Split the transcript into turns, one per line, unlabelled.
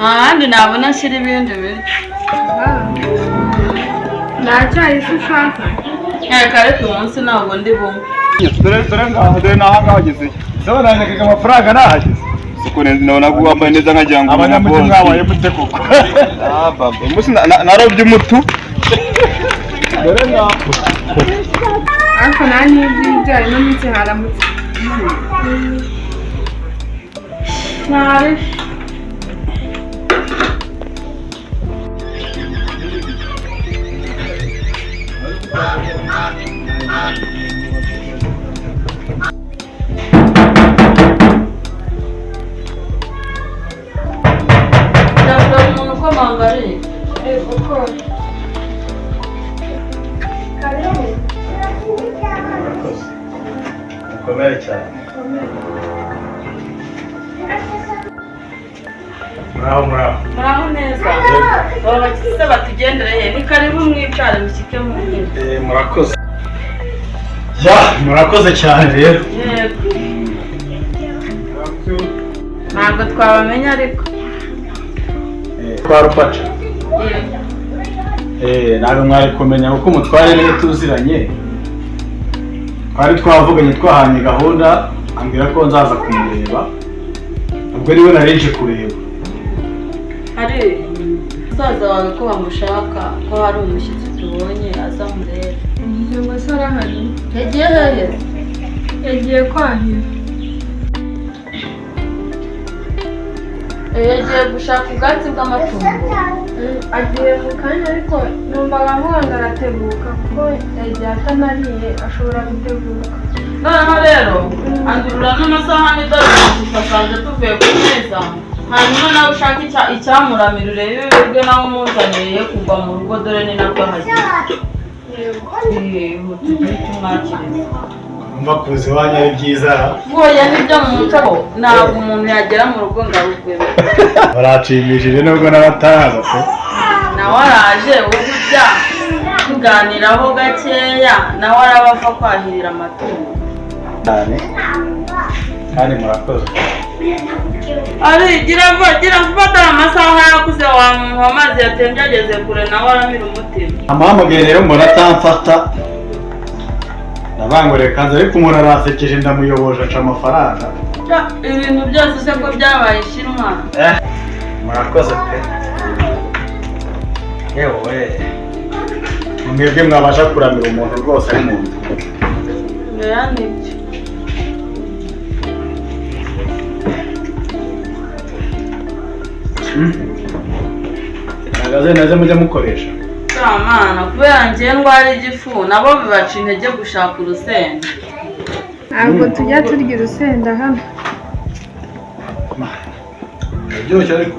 Nahandi nabona shira ibindi biryo.
Nacyayi se ushaka?
Kare ku munsi ntabwo ndi bumwe.
Dore nahageze. Sawa nanyakaga amafaranga nahageze. Siko nabona ko wambaye neza nkagira ngo
abanyamuti mwabaye mute koko.
Baba, musi narobye umutu. Dore ngaho.
Ariko nani ibijyanye n'umunsi haramutse.
Nari umuntu ukomangariye.
Uko? Karibu.
Mukomere cyane.
Muraho neza. Babakize batugendere he? Ni karibu mwicare mushyike mu ntebe.
Murakoze. Murakoze cyane rero.
Yego. Ntabwo twabamenya ariko.
Kwa Rupaca. Ntabwo mwari kumenya kuko umutware niwe tuziranye. Twari twavuganye twahanye gahunda ambwira ko nzaza kumureba. Ubwo niwe narinje kureba.
Hari musaza wawe ko bamushaka ko hari umushyitsi tubonye aza murebe.
Ngiye ngo se arahari.
Yagiye hehe?
Yagiye kwahira.
Yagiye gushaka ubwatsi bw'amatungo.
Agiye mu kanya ariko numvaga avuga ngo aratebuka kuko yagiye atanariye ashobora gutebuka.
Noneho rero andurura n'amasahani dore tufasanze tuvuye ku meza. Hanyuma nawe ushaka icyamuramira urebe ibiryo nawe umuzanire kugwa mu rugo dore ni nabwo hagiye. Tugire icyo umwakiriza.
Umva kuzi wanyu ari byiza.
Boya nibyo mu muco ntabwo umuntu yagera mu rugo ngo arugwebe.
Baracimishije nubwo n'abataza pe.
Nawe araje ujya tuganiraho gakeya nawe arabava kwahirira amatungo.
Kandi murakoze.
Ari gira gufata amasaha yakuze wa muntu amazi yatembye ageze kure nawe aramira umutima.
Amahamagaye rero mbona atamfata. Nabangoreye kanze ariko umuntu arasekeje ndamuyoboje aca amafaranga.
Ibintu byose se ko byabaye ishinwa.
Murakoze pe. Yewe. Mwebwe mwabasha kuramira umuntu rwose ari mu nzu.
Oya nibyo.
Nagaze naze mujya mukoresha.
Samana kubera ngiye ndwara igifu nabo bibaca intege gushaka urusenda.
Ntabwo tujya turya urusenda hano.
Biryoshye ariko.